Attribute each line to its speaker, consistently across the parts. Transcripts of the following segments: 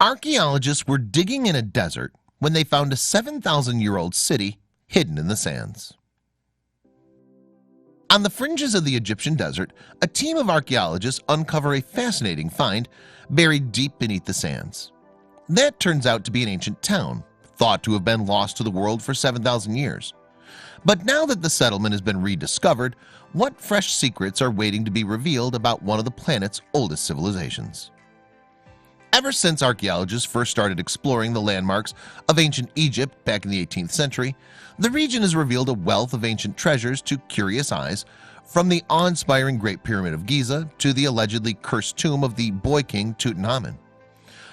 Speaker 1: Archaeologists were digging in a desert when they found a 7,000-year-old city hidden in the sands. On the fringes of the Egyptian desert, a team of archaeologists uncover a fascinating find buried deep beneath the sands. That turns out to be an ancient town, thought to have been lost to the world for 7,000 years. But now that the settlement has been rediscovered, what fresh secrets are waiting to be revealed about one of the planet's oldest civilizations? Ever since archaeologists first started exploring the landmarks of ancient Egypt back in the 18th century, the region has revealed a wealth of ancient treasures to curious eyes, from the awe-inspiring Great Pyramid of Giza to the allegedly cursed tomb of the boy king Tutankhamun.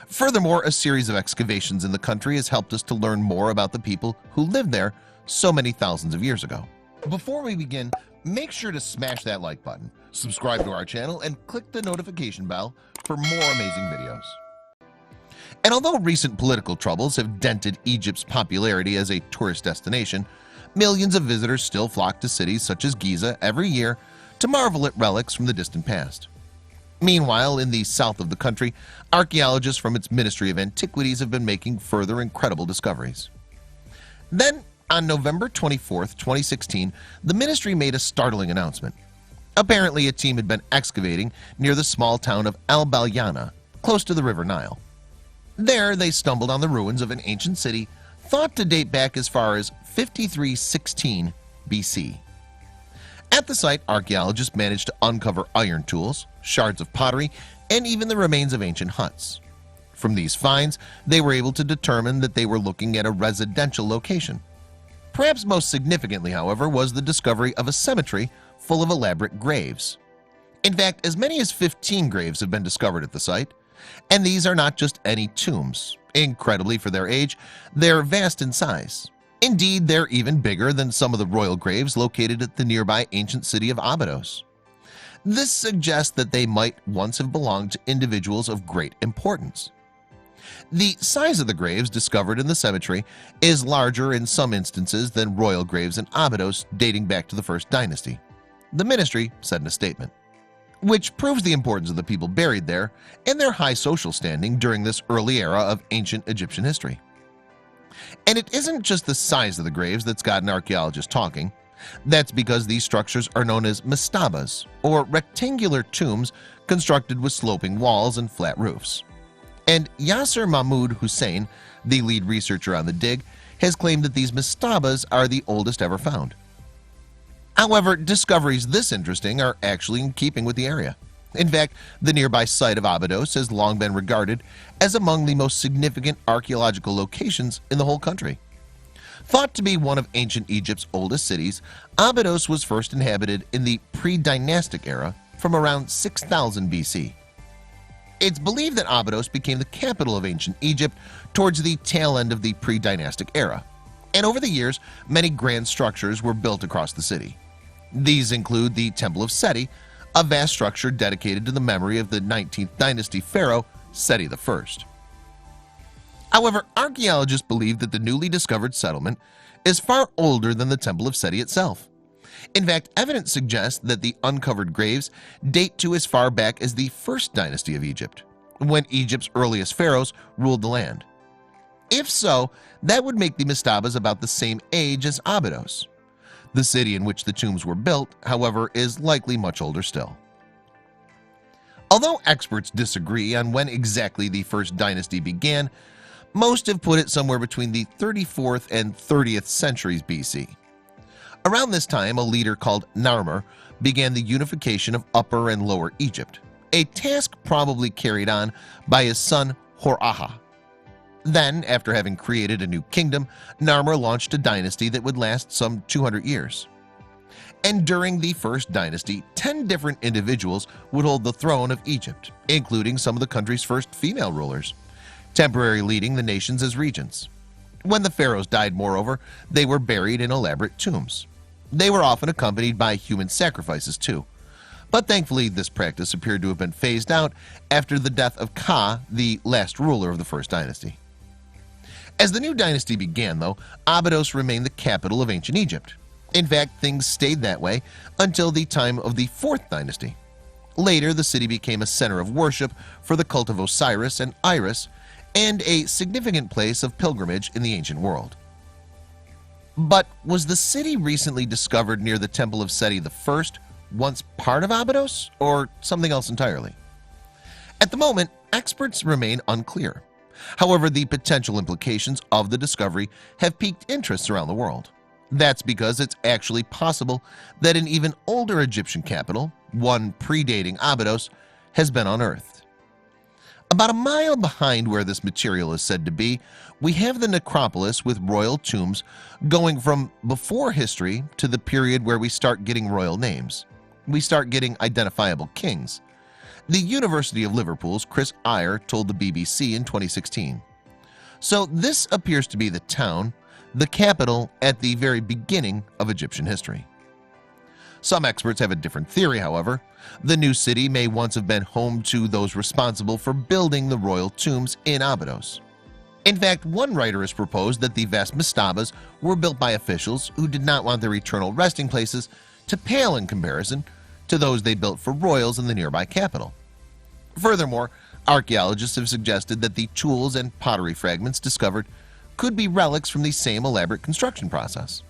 Speaker 1: Furthermore, a series of excavations in the country has helped us to learn more about the people who lived there so many thousands of years ago. Before we begin, make sure to smash that like button, subscribe to our channel, and click the notification bell for more amazing videos. And although recent political troubles have dented Egypt's popularity as a tourist destination, millions of visitors still flock to cities such as Giza every year to marvel at relics from the distant past. Meanwhile, in the south of the country, archaeologists from its Ministry of Antiquities have been making further incredible discoveries. Then, on November 24, 2016, the ministry made a startling announcement. Apparently, a team had been excavating near the small town of Al Balyana, close to the River Nile. There, they stumbled on the ruins of an ancient city thought to date back as far as 5316 BC. At the site, archaeologists managed to uncover iron tools, shards of pottery, and even the remains of ancient huts. From these finds, they were able to determine that they were looking at a residential location. Perhaps most significantly, however, was the discovery of a cemetery full of elaborate graves. In fact, as many as 15 graves have been discovered at the site, and these are not just any tombs. Incredibly for their age, they're vast in size. Indeed, they're even bigger than some of the royal graves located at the nearby ancient city of Abydos. This suggests that they might once have belonged to individuals of great importance. The size of the graves discovered in the cemetery is larger in some instances than royal graves in Abydos dating back to the First Dynasty, the ministry said in a statement, which proves the importance of the people buried there and their high social standing during this early era of ancient Egyptian history. And it isn't just the size of the graves that's gotten archaeologists talking. That's because these structures are known as mastabas, or rectangular tombs constructed with sloping walls and flat roofs. And Yasser Mahmoud Hussein, the lead researcher on the dig, has claimed that these mastabas are the oldest ever found. However, discoveries this interesting are actually in keeping with the area. In fact, the nearby site of Abydos has long been regarded as among the most significant archaeological locations in the whole country. Thought to be one of ancient Egypt's oldest cities, Abydos was first inhabited in the pre-dynastic era from around 6000 BC. It's believed that Abydos became the capital of ancient Egypt towards the tail end of the pre-dynastic era, and over the years, many grand structures were built across the city. These include the Temple of Seti, a vast structure dedicated to the memory of the 19th dynasty pharaoh Seti I. However, archaeologists believe that the newly discovered settlement is far older than the Temple of Seti itself. In fact, evidence suggests that the uncovered graves date to as far back as the First Dynasty of Egypt, when Egypt's earliest pharaohs ruled the land. If so, that would make the mastabas about the same age as Abydos. The city in which the tombs were built, however, is likely much older still. Although experts disagree on when exactly the First Dynasty began, most have put it somewhere between the 34th and 30th centuries BC. Around this time, a leader called Narmer began the unification of Upper and Lower Egypt, a task probably carried on by his son Hor-Aha. Then, after having created a new kingdom, Narmer launched a dynasty that would last some 200 years. And during the First Dynasty, 10 different individuals would hold the throne of Egypt, including some of the country's first female rulers, temporarily leading the nations as regents. When the pharaohs died, moreover, they were buried in elaborate tombs. They were often accompanied by human sacrifices too. But thankfully, this practice appeared to have been phased out after the death of Ka, the last ruler of the First Dynasty. As the new dynasty began, though, Abydos remained the capital of ancient Egypt. In fact, things stayed that way until the time of the Fourth Dynasty. Later, the city became a center of worship for the cult of Osiris and Iris, and a significant place of pilgrimage in the ancient world. But was the city recently discovered near the Temple of Seti I once part of Abydos, or something else entirely? At the moment, experts remain unclear. However, the potential implications of the discovery have piqued interest around the world. That's because it's actually possible that an even older Egyptian capital, one predating Abydos, has been unearthed. About a mile behind where this material is said to be, we have the necropolis with royal tombs going from before history to the period where we start getting royal names. We start getting identifiable kings. The University of Liverpool's Chris Eyre told the BBC in 2016. So this appears to be the town, the capital at the very beginning of Egyptian history. Some experts have a different theory, however. The new city may once have been home to those responsible for building the royal tombs in Abydos. In fact, one writer has proposed that the vast mastabas were built by officials who did not want their eternal resting places to pale in comparison to those they built for royals in the nearby capital. Furthermore, archaeologists have suggested that the tools and pottery fragments discovered could be relics from the same elaborate construction process.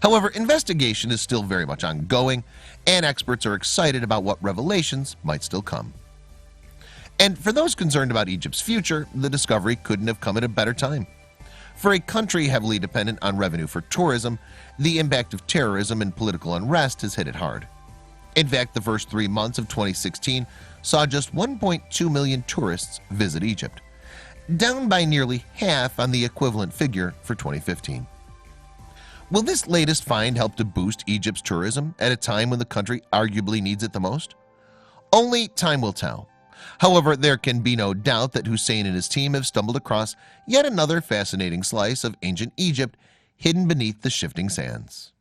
Speaker 1: However, investigation is still very much ongoing, and experts are excited about what revelations might still come. And for those concerned about Egypt's future, the discovery couldn't have come at a better time. For a country heavily dependent on revenue for tourism, the impact of terrorism and political unrest has hit it hard. In fact, the first 3 months of 2016 saw just 1.2 million tourists visit Egypt, down by nearly half on the equivalent figure for 2015. Will this latest find help to boost Egypt's tourism at a time when the country arguably needs it the most? Only time will tell. However, there can be no doubt that Hussein and his team have stumbled across yet another fascinating slice of ancient Egypt hidden beneath the shifting sands.